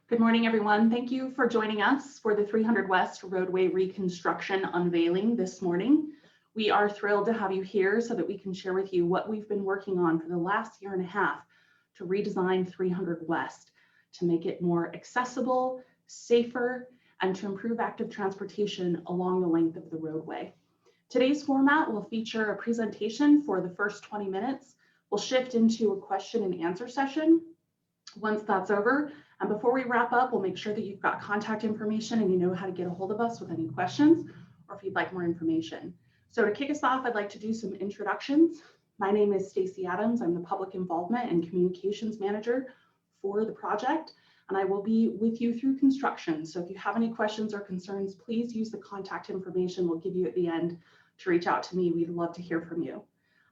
Good morning, everyone. Thank you for joining us for the 300 West roadway reconstruction unveiling this morning. We are thrilled to have you here so that we can share with you what we've been working on for the last year and a half to redesign 300 West, to make it more accessible, safer, and to improve active transportation along the length of the roadway. Today's format will feature a presentation for the first 20 minutes. We'll shift into a question and answer session once that's over. And before we wrap up, we'll make sure that you've got contact information and you know how to get a hold of us with any questions or if you'd like more information. So to kick us off, I'd like to do some introductions. My name is Stacey Adams. I'm the Public Involvement and Communications Manager for the project, and I will be with you through construction. So if you have any questions or concerns, please use the contact information we'll give you at the end to reach out to me. We'd love to hear from you.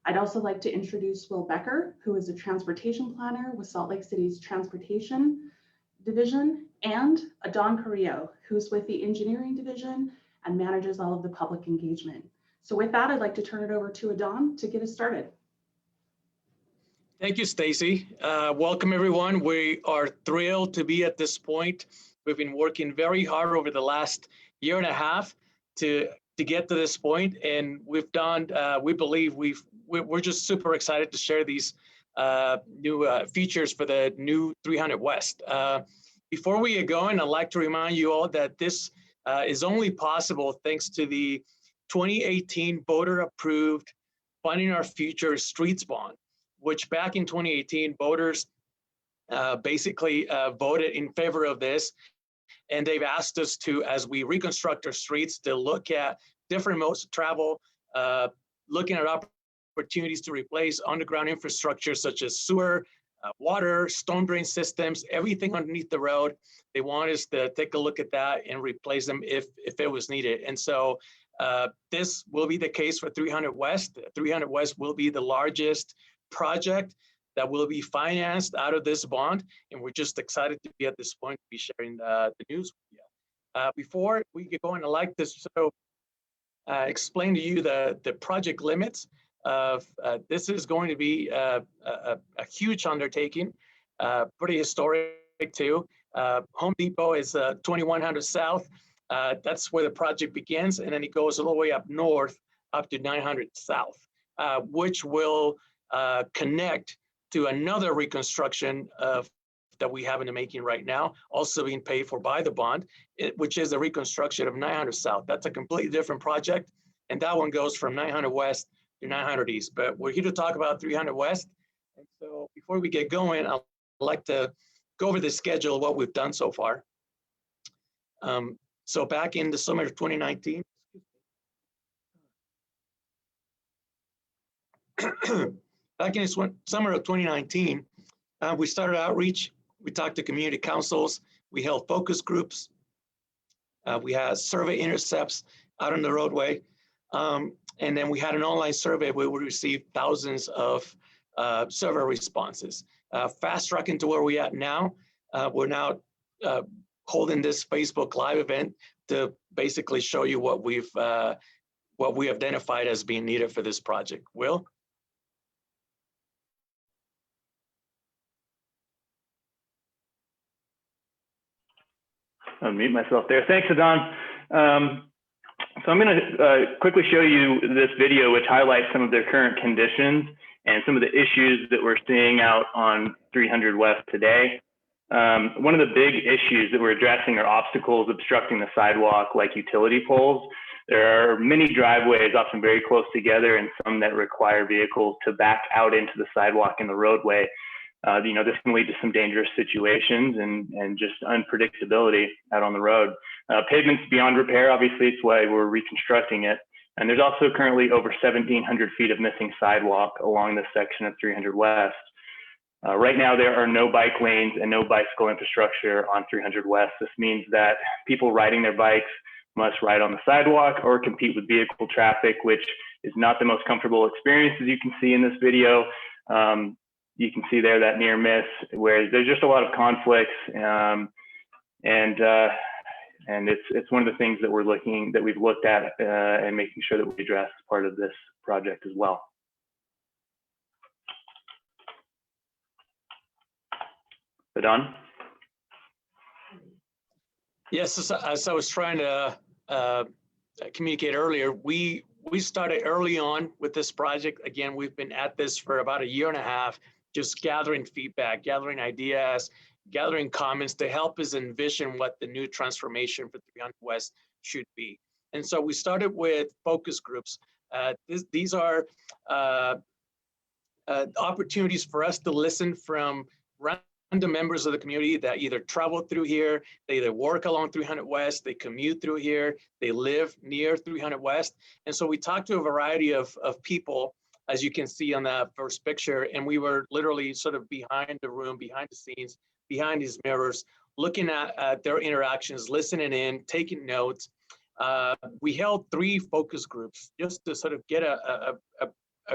I'd also like to introduce Will Becker, who is a transportation planner with Salt Lake City's Transportation Division, and Don Carrillo, who's with the Engineering Division and manages all of the public engagement. So with that, I'd like to turn it over to Don to get us started. Thank you, Stacey. Welcome, everyone. We are thrilled to be at this point. We've been working very hard over the last year and a half to get to this point, and we've done. We believe we're just super excited to share these new features for the new 300 West. Before we get going, I'd like to remind you all that this is only possible thanks to the 2018 voter-approved Funding Our Future Streets Bond, which back in 2018, voters basically voted in favor of this. And they've asked us to, as we reconstruct our streets, to look at different modes of travel, looking at opportunities to replace underground infrastructure such as sewer, water, storm drain systems, everything underneath the road. They want us to take a look at that and replace them if it was needed. And so this will be the case for 300 West. 300 West will be the largest project that will be financed out of this bond. And we're just excited to be at this point to be sharing the news with you. Before we get going, I'd like to explain to you the project limits of this is going to be a huge undertaking, pretty historic too. Home Depot is 2100 South. That's where the project begins, and then it goes all the way up north up to 900 South, which will connect to another reconstruction that we have in the making right now, also being paid for by the bond, which is the reconstruction of 900 South. That's a completely different project, and that one goes from 900 West to 900 East. But we're here to talk about 300 West. And so before we get going, I'd like to go over the schedule of what we've done so far. So back in the summer of 2019, back in the summer of 2019, we started outreach. We talked to community councils. We held focus groups. We had survey intercepts out on the roadway. And then we had an online survey where we received thousands of survey responses. Fast tracking to where we're at now, we're now holding this Facebook Live event to basically show you what we identified as being needed for this project. Will? I'll mute myself there. Thanks, Adon. So I'm going to quickly show you this video, which highlights some of their current conditions and some of the issues that we're seeing out on 300 West today. One of the big issues that we're addressing are obstacles obstructing the sidewalk, like utility poles. There are many driveways, often very close together, and some that require vehicles to back out into the sidewalk and the roadway. This can lead to some dangerous situations and just unpredictability out on the road. Pavement's beyond repair, obviously, it's why we're reconstructing it. And there's also currently over 1,700 feet of missing sidewalk along this section of 300 West. Right now, there are no bike lanes and no bicycle infrastructure on 300 West. This means that people riding their bikes must ride on the sidewalk or compete with vehicle traffic, which is not the most comfortable experience, as you can see in this video. You can see there that near miss where there's just a lot of conflicts, and it's one of the things that we've looked at and making sure that we address as part of this project as well. So Don? Yes, as I was trying to communicate earlier, we started early on with this project. Again, we've been at this for about a year and a half, just gathering feedback, gathering ideas, gathering comments to help us envision what the new transformation for 300 West should be. And so we started with focus groups. These are opportunities for us to listen from random members of the community that either travel through here, they either work along 300 West, they commute through here, they live near 300 West. And so we talked to a variety of people, as you can see on that first picture, and we were literally sort of behind the room, behind the scenes, behind these mirrors, looking at their interactions, listening in, taking notes. We held 3 focus groups just to sort of get a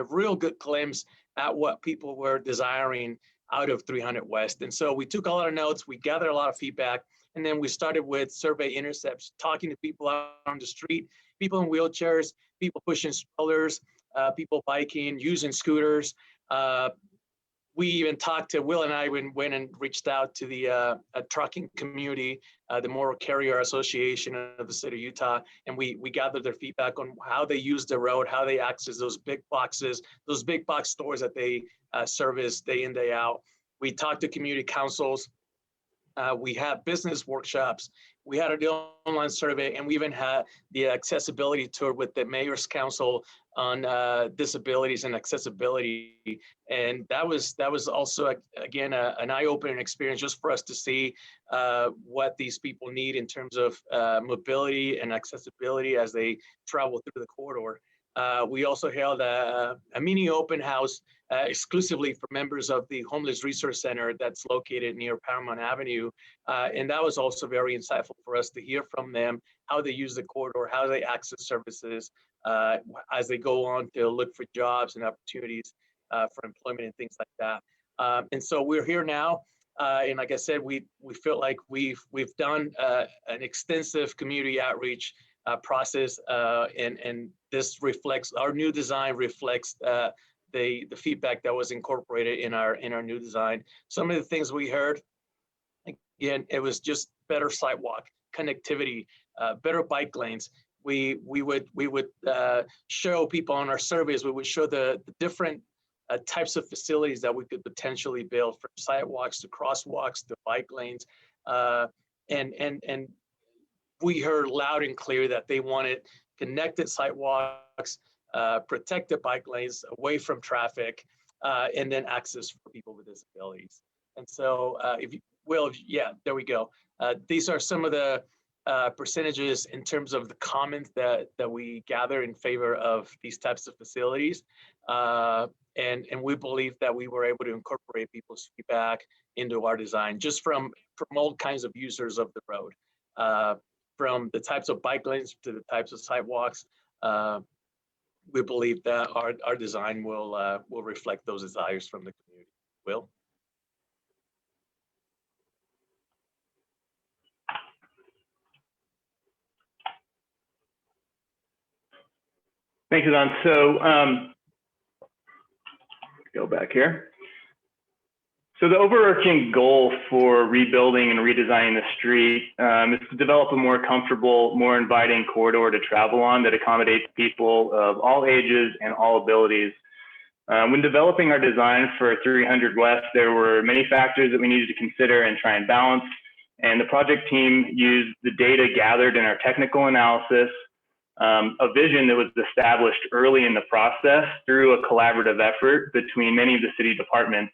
real good glimpse at what people were desiring out of 300 West. And so we took a lot of notes, we gathered a lot of feedback, and then we started with survey intercepts, talking to people out on the street, people in wheelchairs, people pushing strollers, people biking, using scooters. We even talked to, Will and I went and reached out to the trucking community, the Motor Carrier Association of the state of Utah, and we gathered their feedback on how they use the road, how they access those big boxes, those big box stores that they service day in, day out. We talked to community councils. We had business workshops. We had an online survey, and we even had the accessibility tour with the Mayor's Council on disabilities and accessibility. And that was also, again, an eye-opening experience just for us to see what these people need in terms of mobility and accessibility as they travel through the corridor. We also held a mini open house exclusively for members of the Homeless Resource Center that's located near Paramount Avenue. And that was also very insightful for us to hear from them, how they use the corridor, how they access services as they go on to look for jobs and opportunities for employment and things like that. And so we're here now. And like I said, we feel like we've done an extensive community outreach process, and this reflects, our new design reflects the feedback that was incorporated in our new design. Some of the things we heard, again, it was just better sidewalk connectivity, better bike lanes. We would show people on our surveys, we would show the different types of facilities that we could potentially build, from sidewalks to crosswalks to bike lanes, and we heard loud and clear that they wanted connected sidewalks, protected bike lanes away from traffic, and then access for people with disabilities. And so if you will, yeah, there we go. These are some of the percentages in terms of the comments that we gather in favor of these types of facilities. And we believe that we were able to incorporate people's feedback into our design, just from all kinds of users of the road, from the types of bike lanes to the types of sidewalks. We believe that our design will reflect those desires from the community. Will? Thank you, Don. So go back here. So the overarching goal for rebuilding and redesigning the street is to develop a more comfortable, more inviting corridor to travel on that accommodates people of all ages and all abilities. When developing our design for 300 West, there were many factors that we needed to consider and try and balance. And the project team used the data gathered in our technical analysis, a vision that was established early in the process through a collaborative effort between many of the city departments,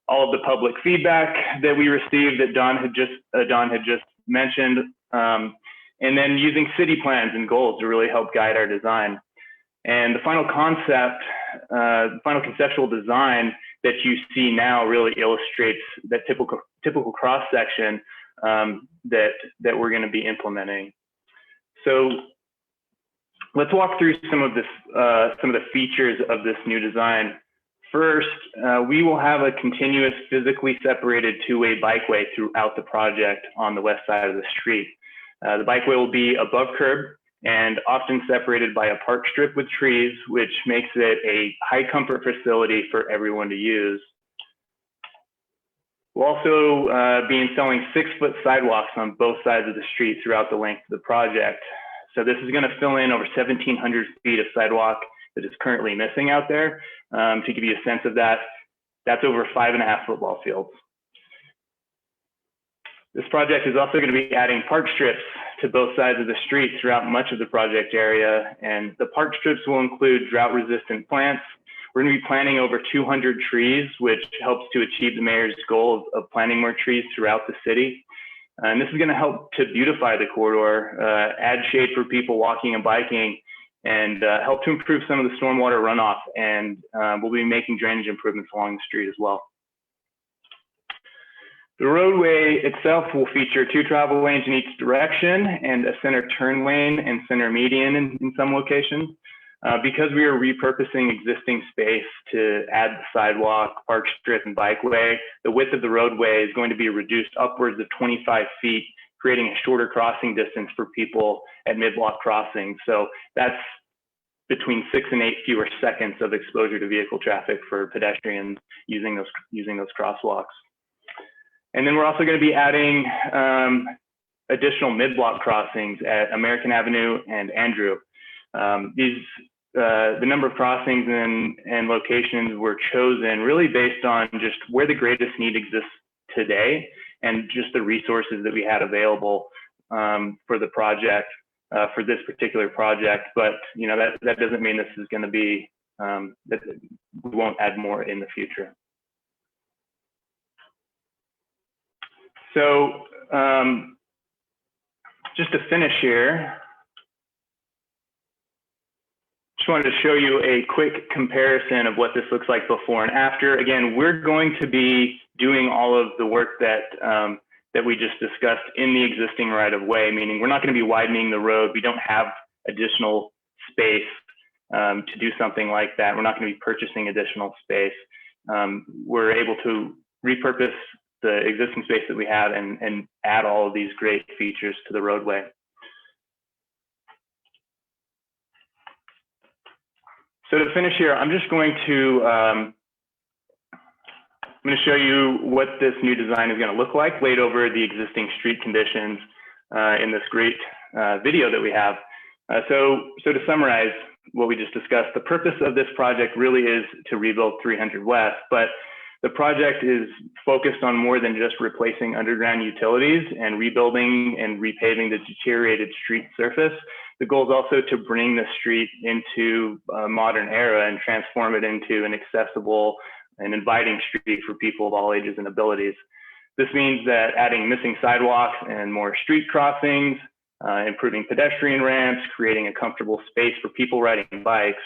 all of the public feedback that we received that Don had just mentioned, and then using city plans and goals to really help guide our design. And the final concept, the final conceptual design that you see now really illustrates that typical cross section that we're going to be implementing. So let's walk through some of the features of this new design. First, we will have a continuous physically separated two-way bikeway throughout the project on the west side of the street. The bikeway will be above curb and often separated by a park strip with trees, which makes it a high comfort facility for everyone to use. We'll also be installing 6-foot sidewalks on both sides of the street throughout the length of the project. So this is going to fill in over 1,700 feet of sidewalk that is currently missing out there. To give you a sense of that, that's over 5.5 football fields. This project is also going to be adding park strips to both sides of the street throughout much of the project area. And the park strips will include drought-resistant plants. We're going to be planting over 200 trees, which helps to achieve the mayor's goal of planting more trees throughout the city. And this is going to help to beautify the corridor, add shade for people walking and biking, and help to improve some of the stormwater runoff. And we'll be making drainage improvements along the street as well. The roadway itself will feature 2 travel lanes in each direction and a center turn lane and center median in some locations. Because we are repurposing existing space to add the sidewalk, park strip, and bikeway, the width of the roadway is going to be reduced upwards of 25 feet, creating a shorter crossing distance for people at mid-block crossings. So that's between 6 and 8 fewer seconds of exposure to vehicle traffic for pedestrians using those crosswalks. And then we're also going to be adding additional mid-block crossings at American Avenue and Andrew. The number of crossings and locations were chosen really based on just where the greatest need exists today and just the resources that we had available for the project, for this particular project. But you know, that doesn't mean this is going to be, that we won't add more in the future. So just to finish here, just wanted to show you a quick comparison of what this looks like before and after. Again, we're going to be doing all of the work that that we just discussed in the existing right-of-way, meaning we're not going to be widening the road. We don't have additional space to do something like that. We're not going to be purchasing additional space. We're able to repurpose the existing space that we have and add all of these great features to the roadway. So to finish here, I'm just going to show you what this new design is going to look like laid over the existing street conditions in this great video that we have. So to summarize what we just discussed, the purpose of this project really is to rebuild 300 West, but the project is focused on more than just replacing underground utilities and rebuilding and repaving the deteriorated street surface. The goal is also to bring the street into a modern era and transform it into an accessible and inviting street for people of all ages and abilities. This means that adding missing sidewalks and more street crossings, improving pedestrian ramps, creating a comfortable space for people riding bikes,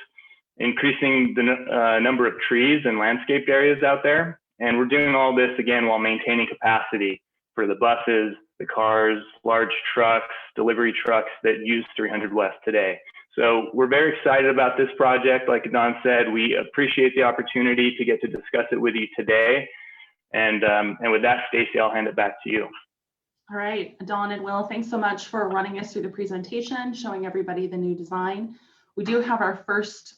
increasing the number of trees and landscaped areas out there. And we're doing all this again while maintaining capacity for the buses, the cars, large trucks, delivery trucks that use 300 West today. So we're very excited about this project. Like Don said, we appreciate the opportunity to get to discuss it with you today. And with that, Stacy, I'll hand it back to you. All right, Don and Will, thanks so much for running us through the presentation, showing everybody the new design. We do have our first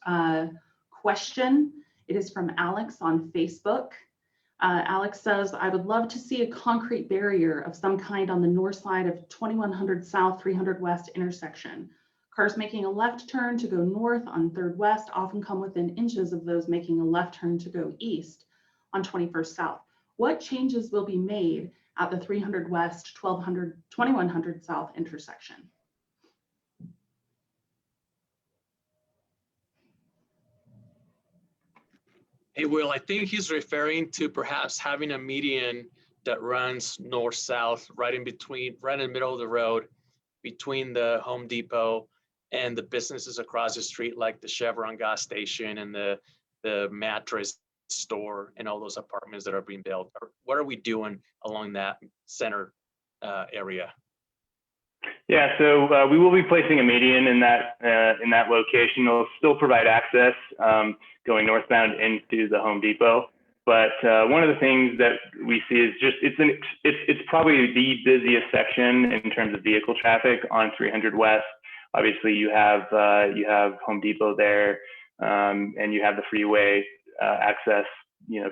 question. It is from Alex on Facebook. Alex says, I would love to see a concrete barrier of some kind on the north side of 2100 South, 300 West intersection. Cars making a left turn to go north on 3rd West often come within inches of those making a left turn to go east on 21st South. What changes will be made at the 300 West, 2100 South intersection? Hey, Will, I think he's referring to perhaps having a median that runs north-south, right in between, right in the middle of the road, between the Home Depot and the businesses across the street, like the Chevron gas station and the mattress store and all those apartments that are being built. What are we doing along that center area? Yeah, so we will be placing a median in that location. It'll still provide access going northbound into the Home Depot. But one of the things that we see is just it's probably the busiest section in terms of vehicle traffic on 300 West. Obviously, you have Home Depot there, and you have the freeway access,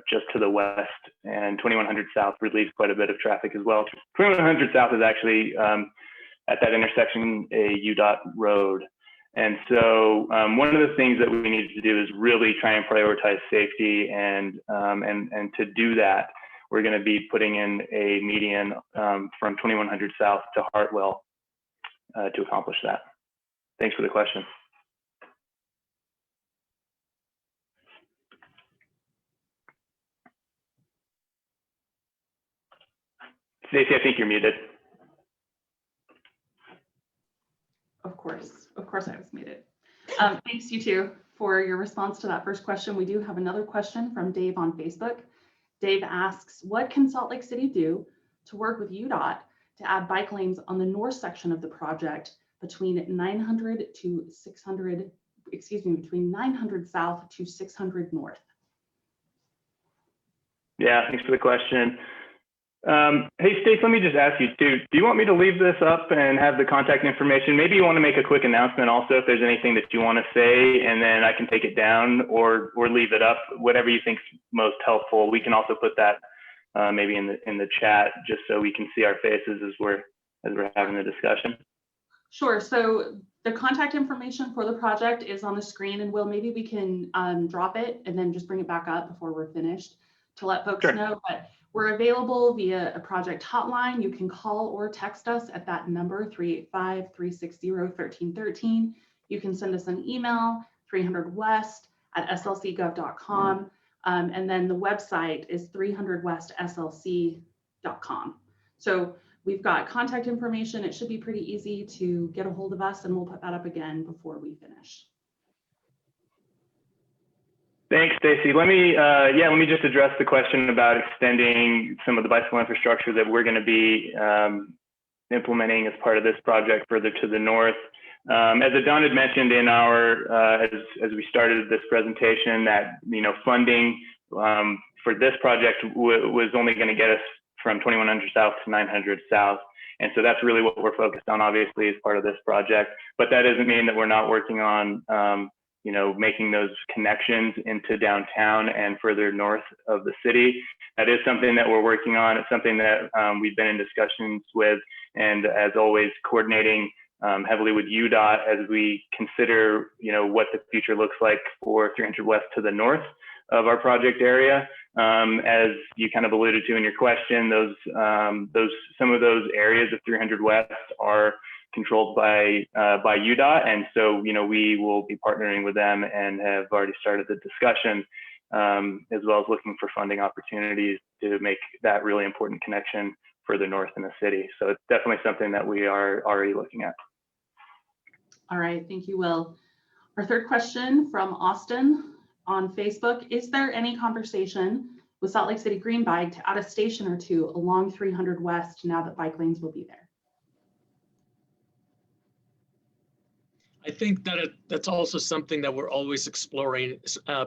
just to the west, and 2100 South relieves quite a bit of traffic as well. 2100 South is actually at that intersection a UDOT road. And so one of the things that we need to do is really try and prioritize safety, and to do that, we're going to be putting in a median from 2100 South to Hartwell to accomplish that. Thanks for the question. Stacey, I think you're muted. Of course I was muted. Thanks you two for your response to that first question. We do have another question from Dave on Facebook. Dave asks, what can Salt Lake City do to work with UDOT to add bike lanes on the north section of the project between 900 to 600, between 900 South to 600 North? Yeah, thanks for the question. Hey, Stace, let me just ask you too, do you want me to leave this up and have the contact information? Maybe you want to make a quick announcement also if there's anything that you want to say, and then I can take it down or leave it up, whatever you think's most helpful. We can also put that maybe in the chat just so we can see our faces as we're having the discussion. Sure. So the contact information for the project is on the screen, and maybe we can drop it and then just bring it back up before we're finished to let folks know. But we're available via a project hotline. You can call or text us at that number, 385-360-1313. You can send us an email, 300west@slcgov.com. And then the website is 300westslc.com. So we've got contact information. It should be pretty easy to get a hold of us, and we'll put that up again before we finish. Thanks, Stacy. Let me just address the question about extending some of the bicycle infrastructure that we're going to be implementing as part of this project further to the north. As Adon had mentioned in our as we started this presentation, that funding for this project was only going to get us from 2100 South to 900 South. And so that's really what we're focused on, obviously, as part of this project. But that doesn't mean that we're not working on making those connections into downtown and further north of the city. That is something that we're working on. It's something that we've been in discussions with, and as always, coordinating heavily with UDOT as we consider, what the future looks like for 300 West to the north of our project area. As you kind of alluded to in your question, some of those areas of 300 West are controlled by UDOT, and so we will be partnering with them and have already started the discussion, as well as looking for funding opportunities to make that really important connection further north in the city. So it's definitely something that we are already looking at. All right, thank you, Will. Our third question from Austin on Facebook: is there any conversation with Salt Lake City Green Bike to add a station or two along 300 West now that bike lanes will be there? I think that that's also something that we're always exploring,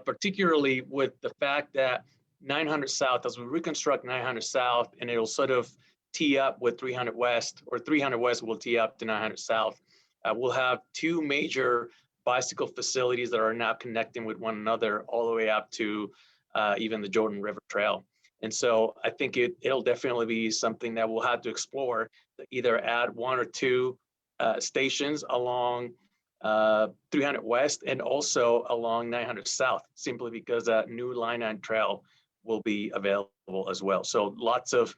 particularly with the fact that 900 South, as we reconstruct 900 South, and it'll sort of tee up with 300 West, or 300 West will tee up to 900 South. We'll have two major bicycle facilities that are now connecting with one another all the way up to even the Jordan River Trail. And so I think it'll definitely be something that we'll have to explore, to either add one or two stations along 300 West and also along 900 South, simply because that new Line 9 trail will be available as well. So lots of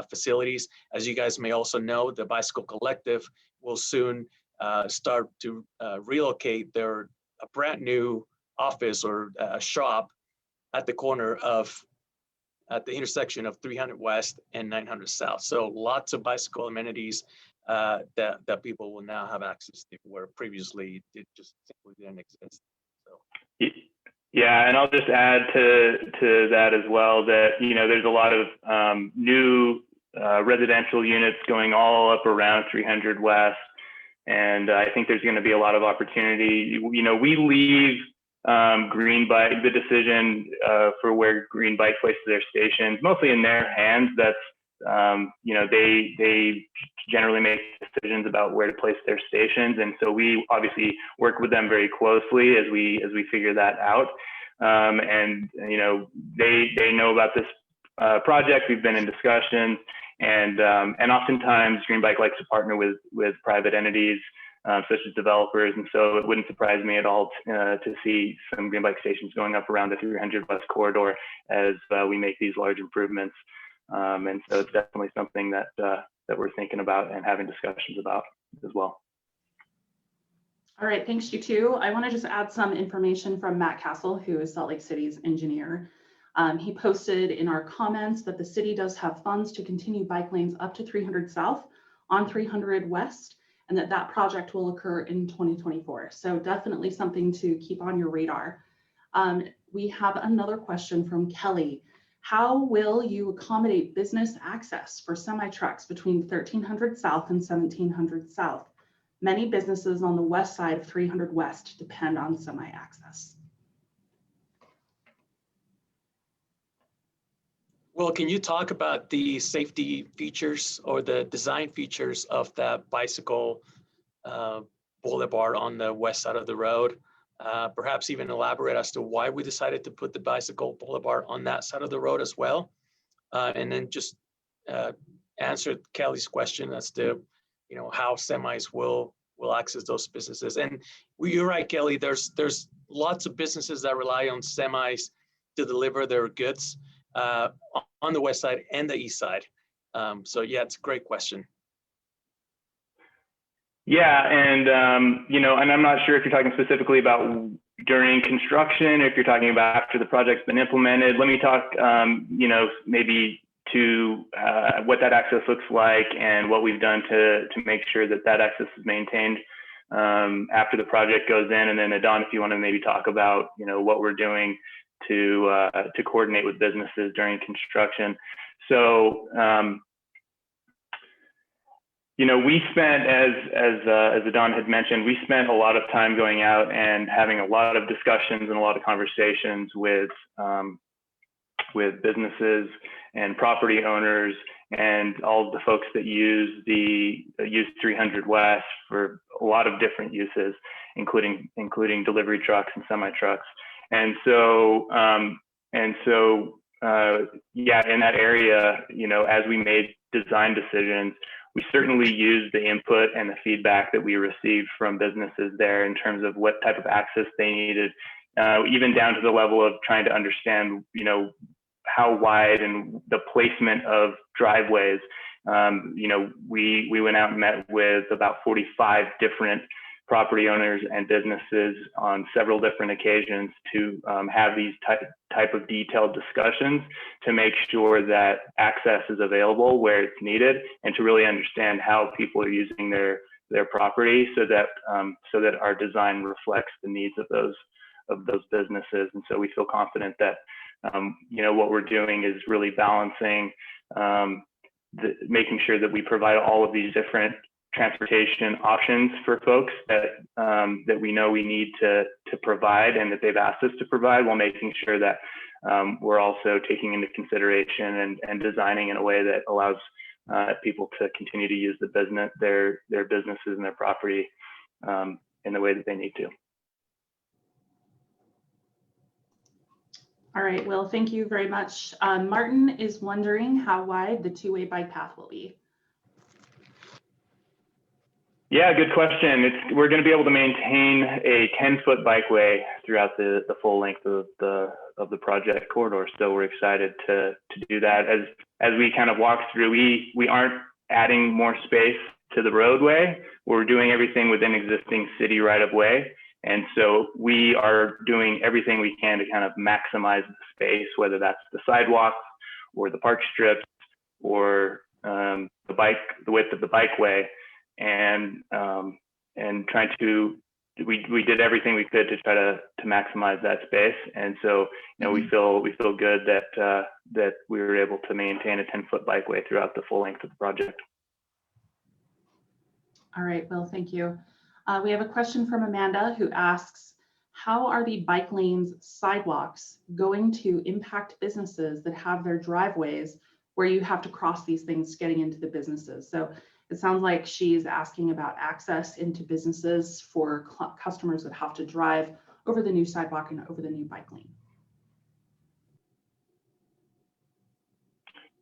facilities. As you guys may also know, the Bicycle Collective will soon start to relocate a brand new office or a shop at the intersection of 300 West and 900 South. So lots of bicycle amenities that people will now have access to, where previously it just simply didn't exist. So. Yeah, and I'll just add to that as well that there's a lot of new residential units going all up around 300 West, and I think there's going to be a lot of opportunity. We leave Green Bike, the decision for where Green Bike places their stations, mostly in their hands. That's they generally make decisions about where to place their stations, and so we obviously work with them very closely as we figure that out. And they know about this project. We've been in discussions, and oftentimes Green Bike likes to partner with private entities such as developers, and so it wouldn't surprise me at all to see some Green Bike stations going up around the 300 West corridor as we make these large improvements. And so it's definitely something that we're thinking about and having discussions about as well. All right, thanks you too. I want to just add some information from Matt Castle, who is Salt Lake City's engineer. He posted in our comments that the city does have funds to continue bike lanes up to 300 South on 300 West, and that project will occur in 2024. So definitely something to keep on your radar. We have another question from Kelly. How will you accommodate business access for semi-trucks between 1300 South and 1700 South? Many businesses on the west side of 300 West depend on semi-access. Well, can you talk about the safety features or the design features of that bicycle boulevard on the west side of the road? Perhaps even elaborate as to why we decided to put the bicycle boulevard on that side of the road as well. And then just answer Kelly's question as to how semis will access those businesses. And you're right, Kelly, there's lots of businesses that rely on semis to deliver their goods on the west side and the east side. So yeah, it's a great question. Yeah, and and I'm not sure if you're talking specifically about during construction, or if you're talking about after the project's been implemented. Let me talk, maybe to what that access looks like and what we've done to make sure that access is maintained after the project goes in. And then Adon, if you want to maybe talk about what we're doing to coordinate with businesses during construction. So we spent, as Adon had mentioned, we spent a lot of time going out and having a lot of discussions and a lot of conversations with businesses and property owners and all of the folks that use 300 West for a lot of different uses, including delivery trucks and semi trucks. And so yeah, in that area, as we made design decisions, we certainly used the input and the feedback that we received from businesses there in terms of what type of access they needed, even down to the level of trying to understand, how wide and the placement of driveways. We went out and met with about 45 different property owners and businesses on several different occasions to have these type of detailed discussions to make sure that access is available where it's needed, and to really understand how people are using their property, so that our design reflects the needs of those businesses. And so we feel confident that what we're doing is really balancing, making sure that we provide all of these different transportation options for folks that we know we need to provide and that they've asked us to provide, while making sure that we're also taking into consideration and designing in a way that allows people to continue to use their businesses and their property in the way that they need to. All right, well, thank you very much. Martin is wondering how wide the two-way bike path will be. Yeah, good question. We're going to be able to maintain a 10-foot bikeway throughout the full length of the project corridor. So we're excited to do that. As we kind of walk through, we aren't adding more space to the roadway. We're doing everything within existing city right-of-way. And so we are doing everything we can to kind of maximize the space, whether that's the sidewalks or the park strips or the width of the bikeway, and trying to, we did everything we could to try to maximize that space. And so we feel good that we were able to maintain a 10-foot bikeway throughout the full length of the project. All right, well, thank you. We have a question from Amanda, who asks, how are the bike lanes sidewalks going to impact businesses that have their driveways where you have to cross these things getting into the businesses? So it sounds like she's asking about access into businesses for customers that have to drive over the new sidewalk and over the new bike lane.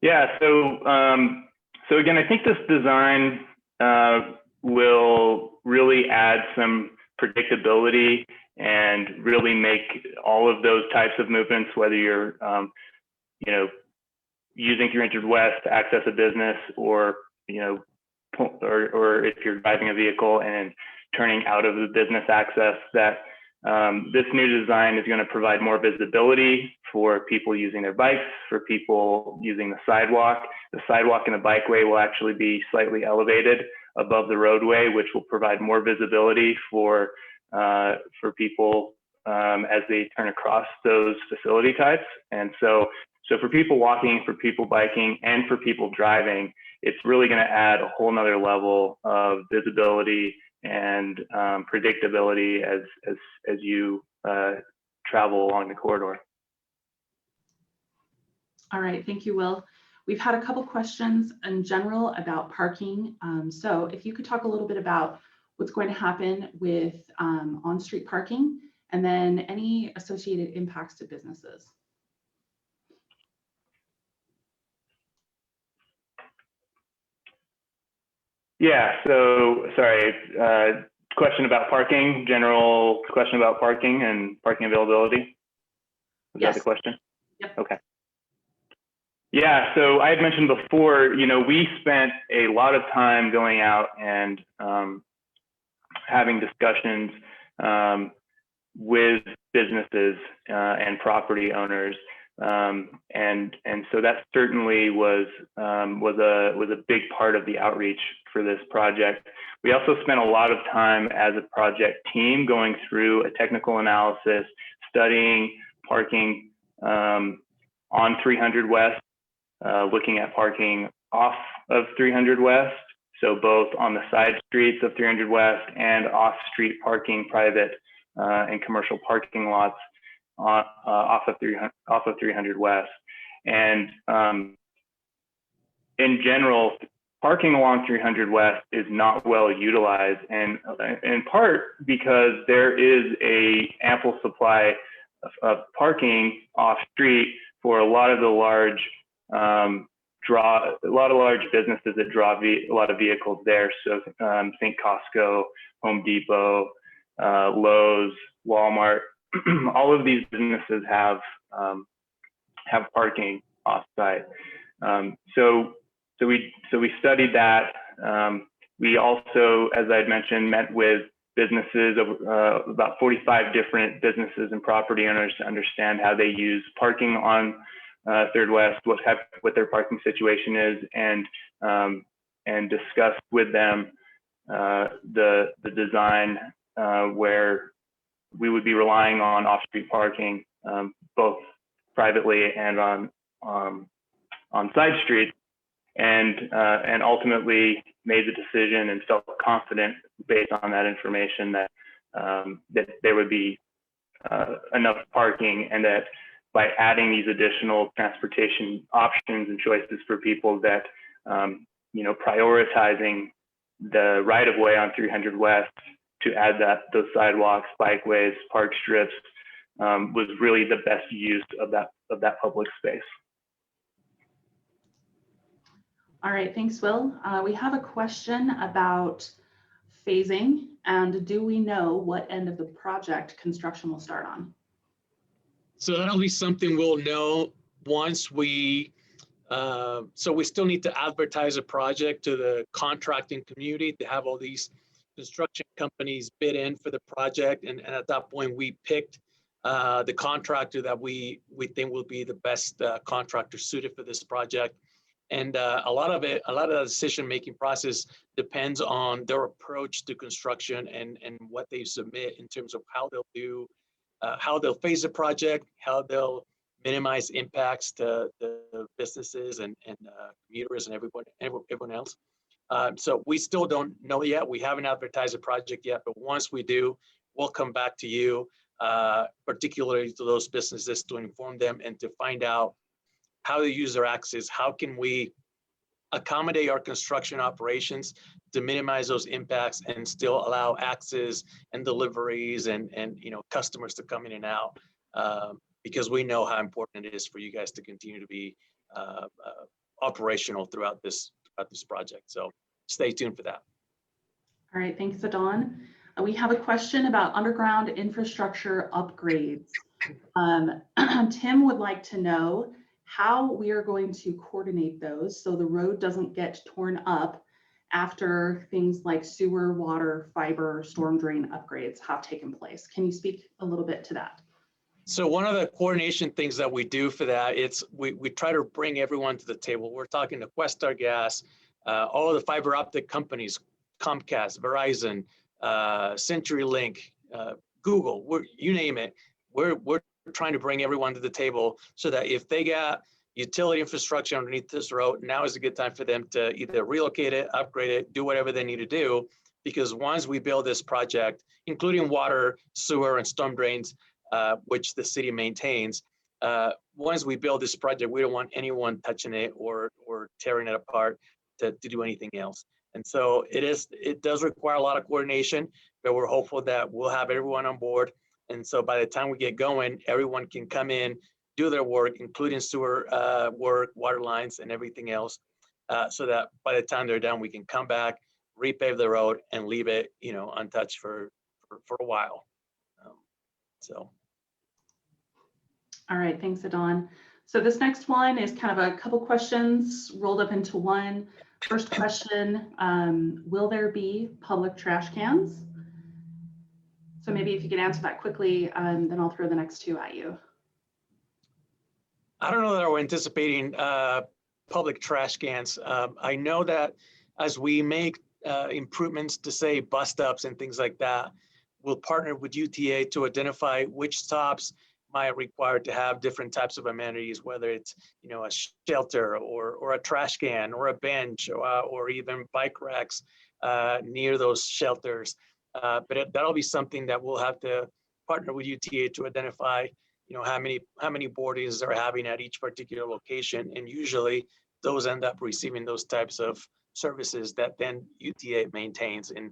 Yeah, so again, I think this design will really add some predictability and really make all of those types of movements, whether you're you know, using 300 West to access a business, or or if you're driving a vehicle and turning out of the business access, that this new design is going to provide more visibility for people using their bikes, for people using the sidewalk. The sidewalk and the bikeway will actually be slightly elevated above the roadway, which will provide more visibility for people as they turn across those facility types. And so for people walking, for people biking, and for people driving, it's really going to add a whole nother level of visibility and predictability as you travel along the corridor. All right, thank you, Will. We've had a couple questions in general about parking. So if you could talk a little bit about what's going to happen with on-street parking, and then any associated impacts to businesses. Yeah, so sorry, question about parking, general question about parking and parking availability. Is Yes. that the question? Yep. Okay. Yeah, so I had mentioned before, we spent a lot of time going out and having discussions with businesses and property owners. And so that certainly was a big part of the outreach for this project. We also spent a lot of time as a project team going through a technical analysis, studying parking on 300 West, looking at parking off of 300 West, so both on the side streets of 300 West and off-street parking, private and commercial parking lots off of 300 West. And in general, parking along 300 West is not well utilized, and in part because there is a ample supply of parking off street for a lot of the large businesses that draw a lot of vehicles there. So think Costco, Home Depot, Lowe's, Walmart. All of these businesses have parking off-site. So we studied that. We also, as I'd mentioned, met with businesses, about 45 different businesses and property owners, to understand how they use parking on 3rd West, what their parking situation is, and discussed with them the design where we would be relying on off-street parking, both privately and on side streets, and ultimately made the decision and felt confident based on that information that there would be enough parking, and that by adding these additional transportation options and choices for people, that prioritizing the right-of-way on 300 West to add those sidewalks, bikeways, park strips was really the best use of that public space. All right, thanks, Will. We have a question about phasing, and do we know what end of the project construction will start on? So that'll be something we'll know once we still need to advertise a project to the contracting community to have all these construction companies bid in for the project. And at that point, we picked the contractor that we think will be the best contractor suited for this project. And a lot of the decision-making process depends on their approach to construction and what they submit in terms of how they'll do, how they'll phase the project, how they'll minimize impacts to the businesses and commuters and everyone else. So we still don't know yet. We haven't advertised a project yet, but once we do, we'll come back to you, particularly to those businesses, to inform them and to find out how they use their access. How can we accommodate our construction operations to minimize those impacts and still allow access and deliveries and customers to come in and out, because we know how important it is for you guys to continue to be operational throughout this project. So stay tuned for that. All right, thanks, Adon. We have a question about underground infrastructure upgrades. Tim would like to know how we are going to coordinate those so the road doesn't get torn up after things like sewer, water, fiber, storm drain upgrades have taken place. Can you speak a little bit to that? So one of the coordination things that we do for that, we try to bring everyone to the table. We're talking to Questar Gas, all of the fiber optic companies, Comcast, Verizon, CenturyLink, Google, you name it. We're trying to bring everyone to the table so that if they got utility infrastructure underneath this road, now is a good time for them to either relocate it, upgrade it, do whatever they need to do. Because once we build this project, including water, sewer, and storm drains, which the city maintains, once we build this project, we don't want anyone touching it or tearing it apart to do anything else. And so it does require a lot of coordination, but we're hopeful that we'll have everyone on board. And so by the time we get going, everyone can come in, do their work, including sewer work, water lines, and everything else, so that by the time they're done, we can come back, repave the road, and leave it, untouched for a while. So. All right, thanks, Adon. So this next one is kind of a couple questions rolled up into one. First question, will there be public trash cans? So maybe if you could answer that quickly, then I'll throw the next two at you. I don't know that we're anticipating public trash cans. I know that as we make improvements to, say, bus stops and things like that, we'll partner with UTA to identify which stops might require to have different types of amenities, whether it's a shelter or a trash can or a bench or even bike racks near those shelters. But that'll be something that we'll have to partner with UTA to identify how many boardings they're having at each particular location, and usually those end up receiving those types of services that then UTA maintains, and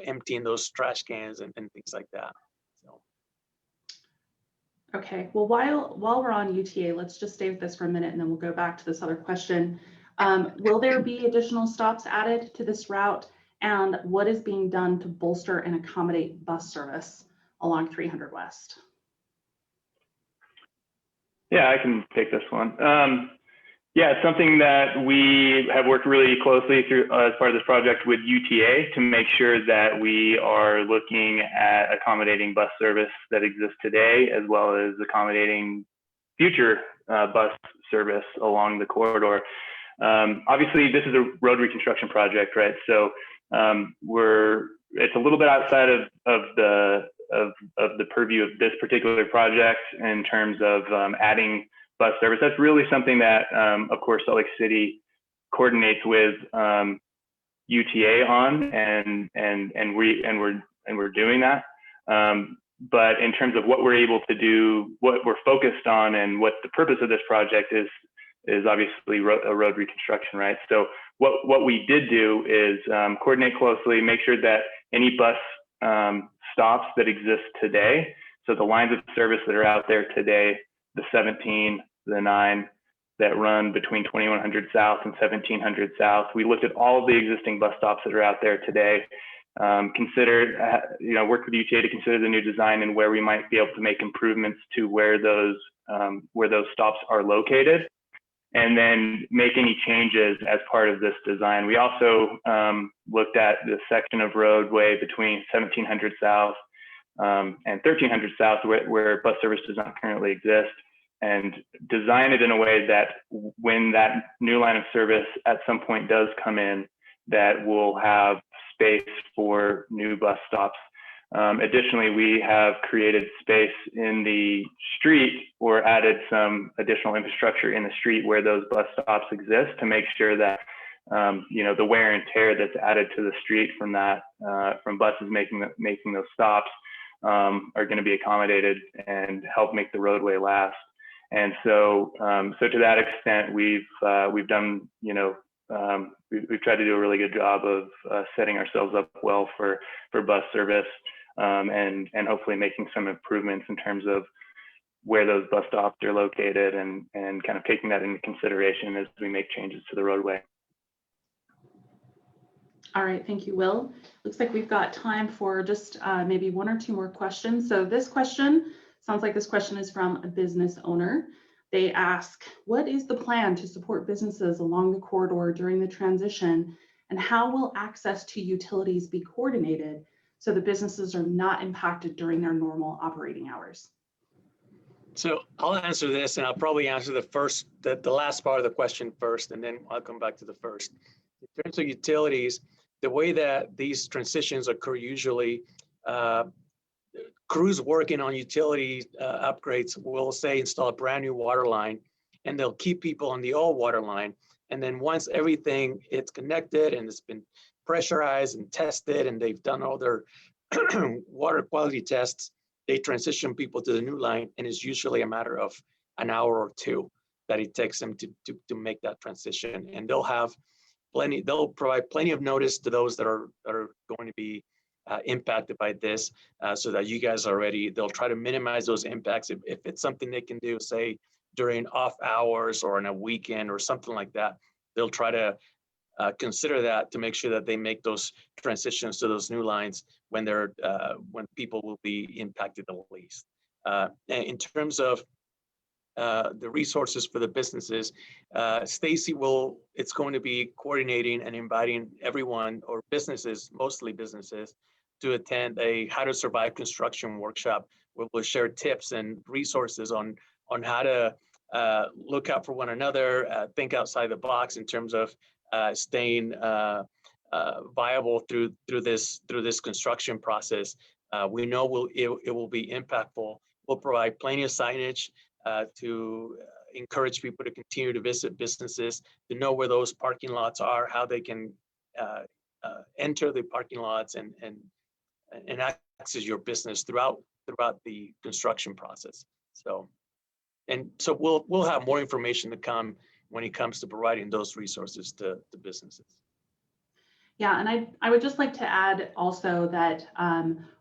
emptying those trash cans and things like that. So. Okay, well, while we're on UTA, let's just stay with this for a minute and then we'll go back to this other question. Will there be additional stops added to this route, and what is being done to bolster and accommodate bus service along 300 West? Yeah, I can take this one. Yeah, it's something that we have worked really closely through as part of this project with UTA to make sure that we are looking at accommodating bus service that exists today, as well as accommodating future bus service along the corridor. Obviously, this is a road reconstruction project, right? So it's a little bit outside of the purview of this particular project in terms of adding bus service. That's really something that, of course, Salt Lake City coordinates with UTA on, and we're doing that. But in terms of what we're able to do, what we're focused on, and what the purpose of this project is obviously a road reconstruction, right? So what we did do is coordinate closely, make sure that any bus stops that exist today, so the lines of service that are out there today, the 17, the 9 that run between 2100 South and 1700 South. We looked at all of the existing bus stops that are out there today, considered, worked with UTA to consider the new design and where we might be able to make improvements to where those stops are located, and then make any changes as part of this design. We also looked at the section of roadway between 1700 South and 1300 South where bus service does not currently exist, and design it in a way that when that new line of service at some point does come in, that will have space for new bus stops. Additionally, we have created space in the street or added some additional infrastructure in the street where those bus stops exist to make sure that the wear and tear that's added to the street from buses making those stops are going to be accommodated and help make the roadway last. And so to that extent, we've done, we've tried to do a really good job of setting ourselves up well for bus service, and hopefully making some improvements in terms of where those bus stops are located, and kind of taking that into consideration as we make changes to the roadway. All right, thank you, Will. Looks like we've got time for just maybe one or two more questions. So this question, sounds like this question is from a business owner. They ask, what is the plan to support businesses along the corridor during the transition, and how will access to utilities be coordinated so the businesses are not impacted during their normal operating hours? So I'll answer this, and I'll probably answer the last part of the question first, and then I'll come back to the first. In terms of utilities, the way that these transitions occur usually, crews working on utility upgrades will say install a brand new water line, and they'll keep people on the old water line. And then once everything it's connected and it's been pressurized and tested, and they've done all their water quality tests, they transition people to the new line, and it's usually a matter of an hour or two that it takes them to make that transition. And they'll provide plenty of notice to those that are going to be impacted by this, so that you guys are ready. They'll try to minimize those impacts. If it's something they can do, say during off hours or on a weekend or something like that, they'll try to consider that to make sure that they make those transitions to those new lines when people will be impacted the least. In terms of the resources for the businesses, Stacy it's going to be coordinating and inviting everyone, or businesses, mostly businesses, to attend a how to survive construction workshop, where we'll share tips and resources on how to look out for one another, think outside the box in terms of staying viable through this construction process. We know it will be impactful. We'll provide plenty of signage to encourage people to continue to visit businesses, to know where those parking lots are, how they can enter the parking lots and access your business throughout the construction process. So we'll have more information to come when it comes to providing those resources to businesses. Yeah, and I would just like to add also that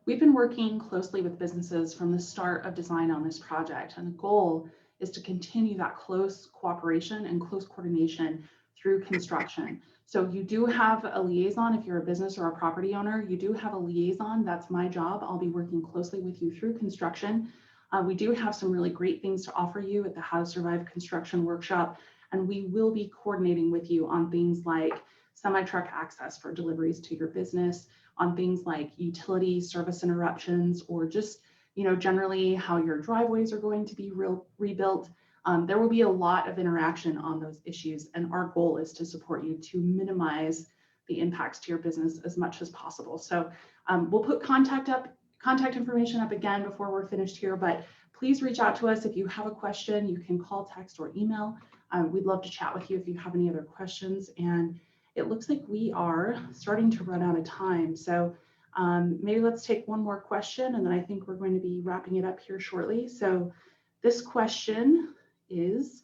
we've been working closely with businesses from the start of design on this project, and the goal is to continue that close cooperation and close coordination through construction. So you do have a liaison. If you're a business or a property owner, you do have a liaison. That's my job. I'll be working closely with you through construction. We do have some really great things to offer you at the How to Survive Construction Workshop, and we will be coordinating with you on things like semi-truck access for deliveries to your business, on things like utility service interruptions, or just generally how your driveways are going to be rebuilt. There will be a lot of interaction on those issues, and our goal is to support you to minimize the impacts to your business as much as possible. So we'll put contact information up again before we're finished here, but please reach out to us if you have a question. You can call, text, or email. We'd love to chat with you if you have any other questions. And it looks like we are starting to run out of time. So maybe let's take one more question, and then I think we're going to be wrapping it up here shortly. So this question is,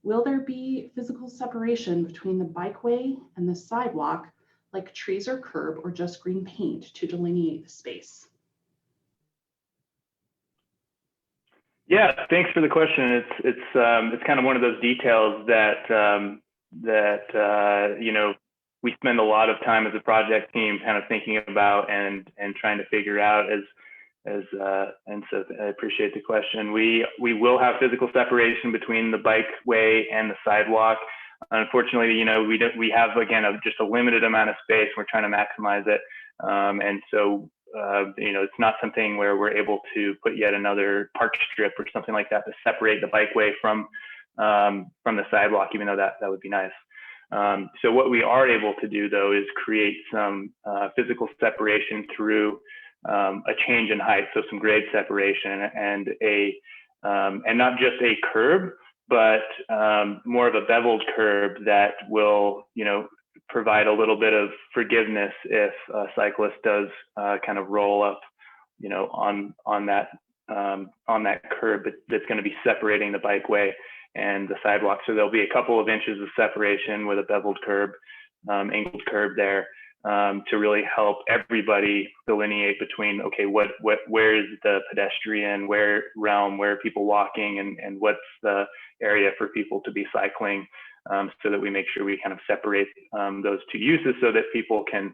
will there be physical separation between the bikeway and the sidewalk, like trees or curb, or just green paint to delineate the space? Yeah, thanks for the question. It's kind of one of those details that we spend a lot of time as a project team kind of thinking about and trying to figure out and so I appreciate the question. We will have physical separation between the bikeway and the sidewalk. Unfortunately, we have, again, just a limited amount of space. We're trying to maximize it. And so it's not something where we're able to put yet another park strip or something like that to separate the bikeway from the sidewalk, even though that would be nice. So what we are able to do, though, is create some physical separation through a change in height, so some grade separation, and not just a curb, but more of a beveled curb that will, provide a little bit of forgiveness if a cyclist does kind of roll up, on that curb that's going to be separating the bikeway and the sidewalk. So there'll be a couple of inches of separation with a beveled curb, angled curb there. to really help everybody delineate between, okay, where is the pedestrian realm, where are people walking, and what's the area for people to be cycling, so that we make sure we kind of separate those two uses so that people can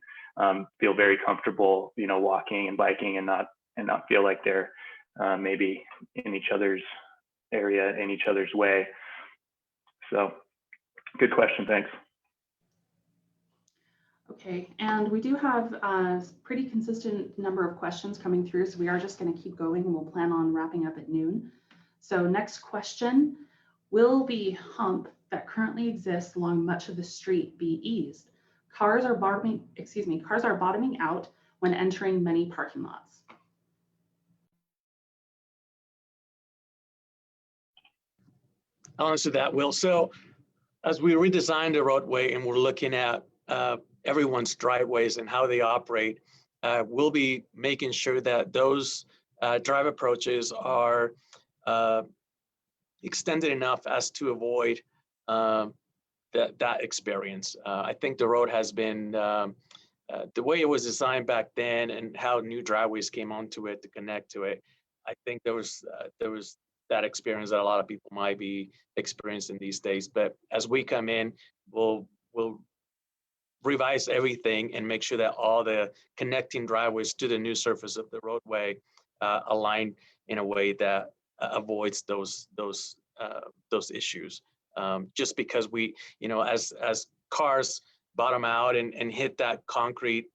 feel very comfortable, walking and biking and not feel like they're maybe in each other's area, in each other's way. So good question, thanks. Okay, and we do have a pretty consistent number of questions coming through, so we are just going to keep going and we'll plan on wrapping up at noon. So next question, will the hump that currently exists along much of the street be eased? Cars are bottoming out when entering many parking lots. I'll answer that, Will. So as we redesigned the roadway and we're looking at everyone's driveways and how they operate, we'll be making sure that those drive approaches are extended enough as to avoid that experience. I think the road has been, the way it was designed back then and how new driveways came onto it to connect to it, I think there was that experience that a lot of people might be experiencing these days. But as we come in, we'll revise everything and make sure that all the connecting driveways to the new surface of the roadway align in a way that avoids those issues. Just because we, as cars bottom out and hit that concrete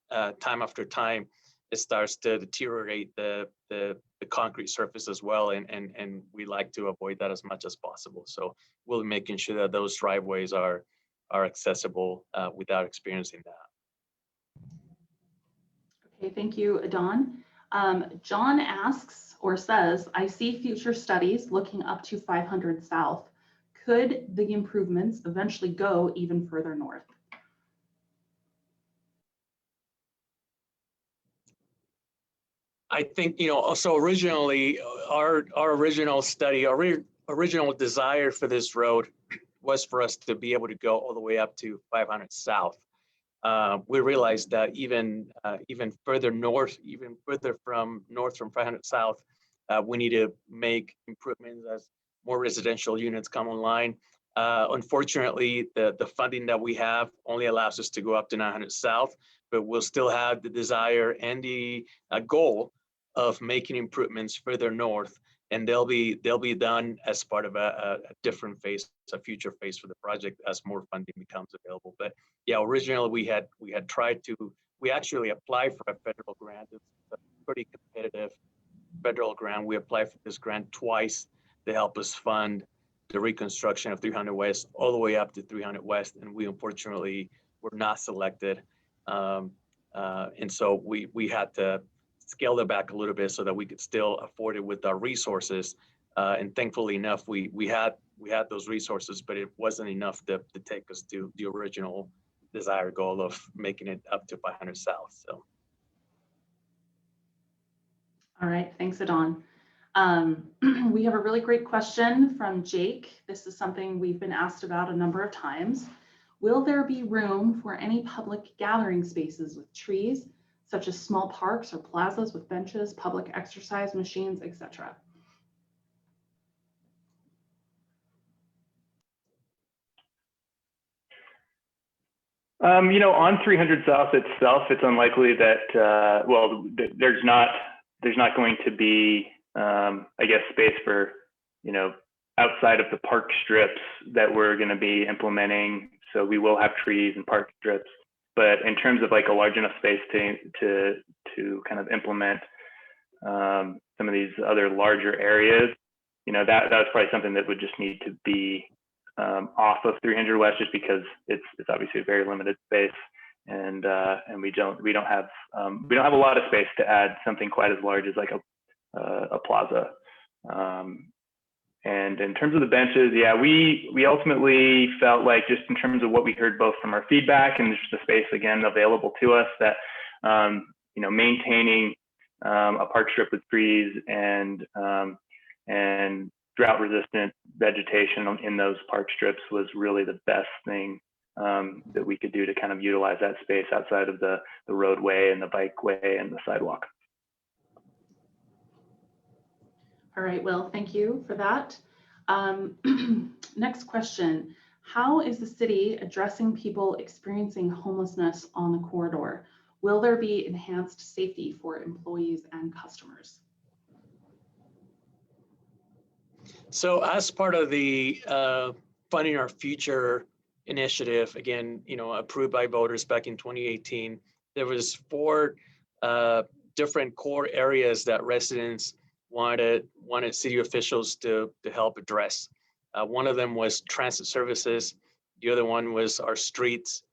time after time, it starts to deteriorate the concrete surface as well, and we like to avoid that as much as possible. So we'll be making sure that those driveways are accessible without experiencing that. Okay, thank you, Don. John asks or says, I see future studies looking up to 500 South. Could the improvements eventually go even further north? I think, so originally our original study, our original desire for this road was for us to be able to go all the way up to 500 South. We realized that even further north, even further from 500 South, we need to make improvements as more residential units come online. Unfortunately, the funding that we have only allows us to go up to 900 South, but we'll still have the desire and the goal of making improvements further north, and they'll be done as part of a different phase, a future phase for the project as more funding becomes available. But yeah, originally we had tried to, we actually applied for a federal grant. It's a pretty competitive federal grant. We applied for this grant twice to help us fund the reconstruction of 300 West all the way up to 300 West, and we unfortunately were not selected. And so we had to scale it back a little bit so that we could still afford it with our resources. And thankfully enough, we had those resources, but it wasn't enough to take us to the original desired goal of making it up to 500 South. So. All right, thanks, Adon. We have a really great question from Jake. This is something we've been asked about a number of times. Will there be room for any public gathering spaces with trees, such as small parks or plazas with benches, public exercise machines, etc.? On 300 South itself, it's unlikely that, there's not going to be, I guess, space for, outside of the park strips that we're going to be implementing. So we will have trees and park strips, but in terms of like a large enough space to kind of implement some of these other larger areas, that's probably something that would just need to be off of 300 West, just because it's obviously a very limited space, and we don't have a lot of space to add something quite as large as like a plaza. And in terms of the benches, yeah, we ultimately felt like, just in terms of what we heard both from our feedback and just the space again available to us, that maintaining a park strip with trees and drought resistant vegetation in those park strips was really the best thing that we could do to kind of utilize that space outside of the roadway and the bikeway and the sidewalk. All right, Will, thank you for that. Next question. How is the city addressing people experiencing homelessness on the corridor? Will there be enhanced safety for employees and customers? So as part of the Funding Our Future initiative, again, approved by voters back in 2018, there was 4 different core areas that residents wanted city officials to help address. One of them was transit services. The other one was our streets.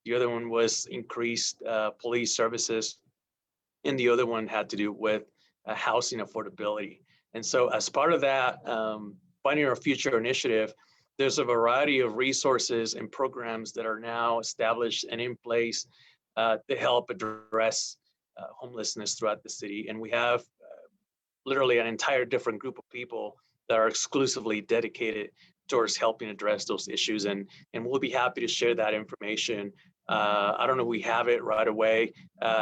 The other one was increased police services. And the other one had to do with housing affordability. And so as part of that Funding Our Future initiative, there's a variety of resources and programs that are now established and in place to help address homelessness throughout the city. And we have literally an entire different group of people that are exclusively dedicated towards helping address those issues. And we'll be happy to share that information. I don't know if we have it right away,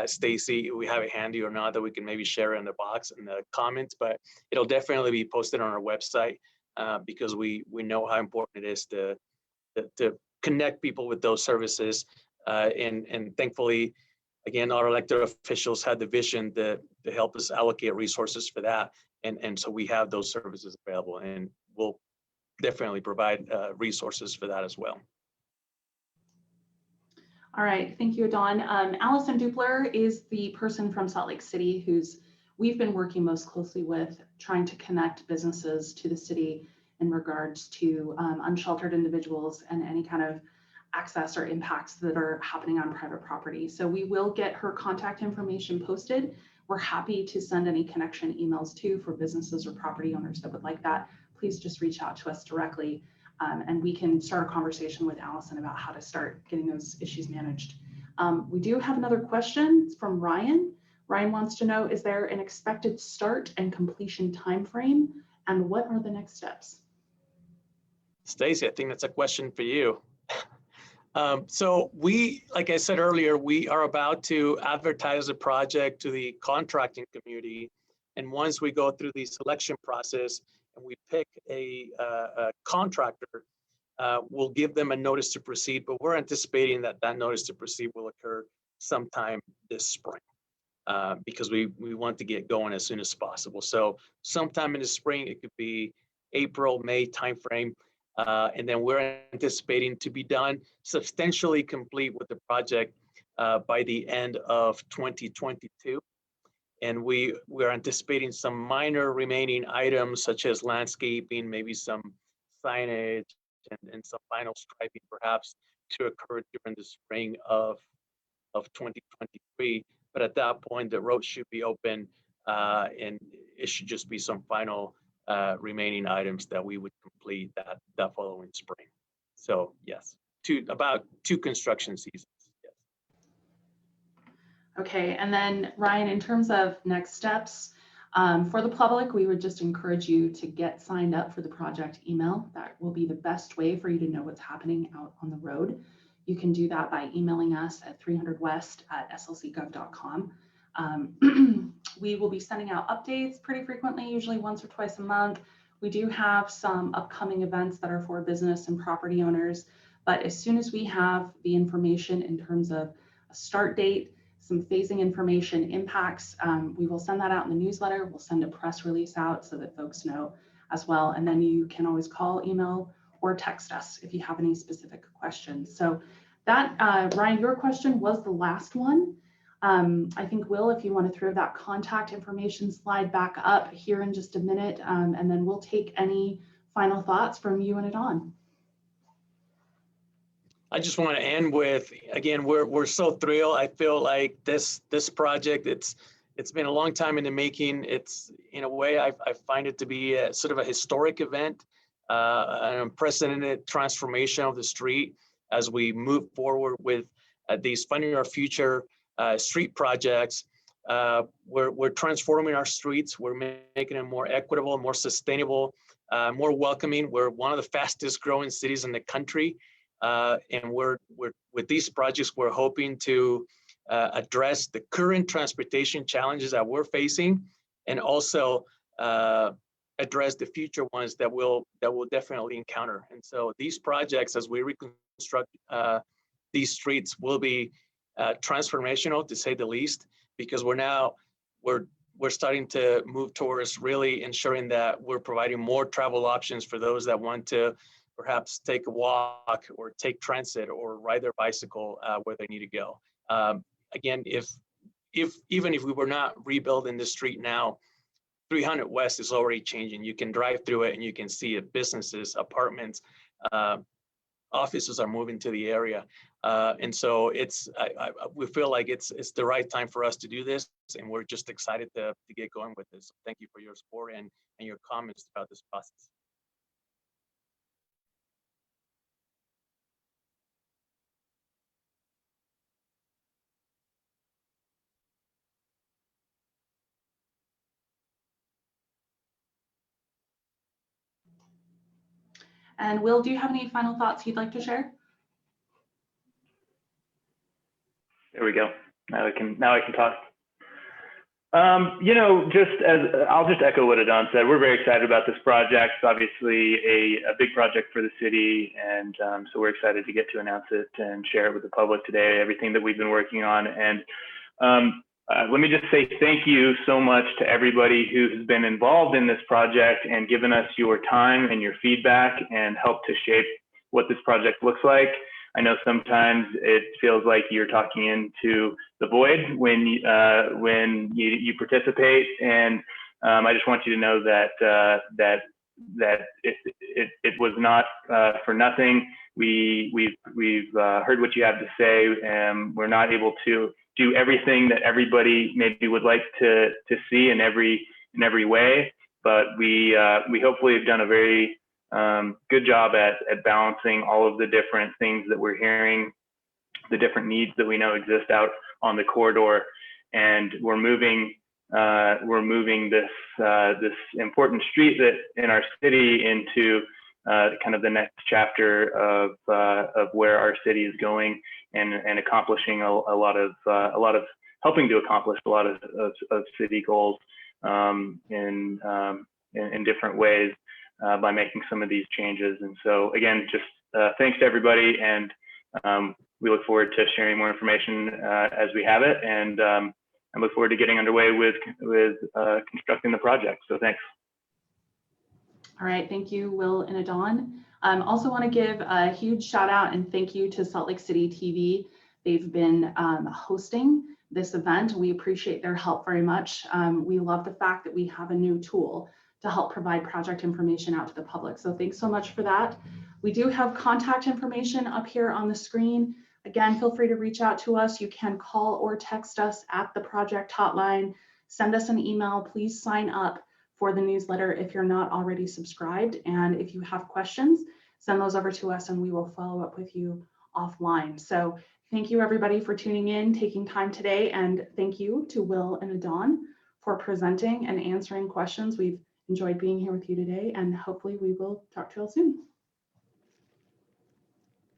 Stacy, we have it handy or not that we can maybe share it in the box in the comments, but it'll definitely be posted on our website because we know how important it is to connect people with those services. And thankfully, again, our elected officials had the vision to help us allocate resources for that. And so we have those services available, and we'll definitely provide resources for that as well. All right, thank you, Don. Allison Dupler is the person from Salt Lake City we've been working most closely with, trying to connect businesses to the city in regards to unsheltered individuals and any kind of access or impacts that are happening on private property. So we will get her contact information posted. We're happy to send any connection emails too for businesses or property owners that would like that. Please just reach out to us directly and we can start a conversation with Allison about how to start getting those issues managed. We do have another question. It's from Ryan. Ryan wants to know, is there an expected start and completion timeframe, and what are the next steps? Stacy, I think that's a question for you. So we, like I said earlier, we are about to advertise the project to the contracting community. And once we go through the selection process and we pick a contractor, we'll give them a notice to proceed, but we're anticipating that notice to proceed will occur sometime this spring because we want to get going as soon as possible. So sometime in the spring, it could be April, May timeframe. And then we're anticipating to be done substantially complete with the project by the end of 2022. And we're anticipating some minor remaining items such as landscaping, maybe some signage and some final striping perhaps to occur during the spring of 2023. But at that point, the road should be open and it should just be some final remaining items that we would complete that following spring. So yes, about 2 construction seasons. Yes. Okay, and then Ryan, in terms of next steps, for the public, we would just encourage you to get signed up for the project email. That will be the best way for you to know what's happening out on the road. You can do that by emailing us at 300west@slcgov.com. We will be sending out updates pretty frequently, usually once or twice a month. We do have some upcoming events that are for business and property owners, but as soon as we have the information in terms of a start date, some phasing information, impacts, we will send that out in the newsletter. We'll send a press release out so that folks know as well. And then you can always call, email, or text us if you have any specific questions. So that, Ryan, your question was the last one. I think, Will, if you want to throw that contact information slide back up here in just a minute, and then we'll take any final thoughts from you and Adon. I just want to end with, again, we're so thrilled. I feel like this project, it's been a long time in the making. It's, in a way, I find it to be a sort of a historic event, an unprecedented transformation of the street as we move forward with these Funding Our Future street projects. We're transforming our streets. We're making them more equitable, more sustainable, more welcoming. We're one of the fastest growing cities in the country. And we're with these projects, we're hoping to address the current transportation challenges that we're facing, and also address the future ones that we'll definitely encounter. And so these projects, as we reconstruct these streets, will be transformational, to say the least, because we're starting to move towards really ensuring that we're providing more travel options for those that want to perhaps take a walk or take transit or ride their bicycle where they need to go. Again, even if we were not rebuilding the street now, 300 West is already changing. You can drive through it and you can see it, businesses, apartments, offices are moving to the area. And so we feel like it's the right time for us to do this, and we're just excited to get going with this. Thank you for your support and your comments about this process. And Will, do you have any final thoughts you'd like to share? There we go. Now I can talk. I'll just echo what Adon said. We're very excited about this project. It's obviously a big project for the city, and so we're excited to get to announce it and share it with the public today, everything that we've been working on. And let me just say thank you so much to everybody who has been involved in this project and given us your time and your feedback and helped to shape what this project looks like. I know sometimes it feels like you're talking into the void when you participate, and I just want you to know that it was not for nothing. We've heard what you have to say, and we're not able to do everything that everybody maybe would like to see in every way, but we hopefully have done a very good job at balancing all of the different things that we're hearing, the different needs that we know exist out on the corridor, and we're moving this important street that in our city into kind of the next chapter of where our city is going, and accomplishing a lot of helping to accomplish a lot of city goals in different ways by making some of these changes. And so again, just thanks to everybody, and we look forward to sharing more information as we have it, and I look forward to getting underway with constructing the project. So thanks. All right, thank you, Will and Adon. Also want to give a huge shout out and thank you to Salt Lake City TV. They've been hosting this event. We appreciate their help very much. We love the fact that we have a new tool to help provide project information out to the public. So thanks so much for that. We do have contact information up here on the screen. Again, feel free to reach out to us. You can call or text us at the project hotline. Send us an email. Please sign up for the newsletter if you're not already subscribed. And if you have questions, send those over to us and we will follow up with you offline. So thank you everybody for tuning in, taking time today. And thank you to Will and Adon for presenting and answering questions. We've enjoyed being here with you today, and hopefully we will talk to you all soon.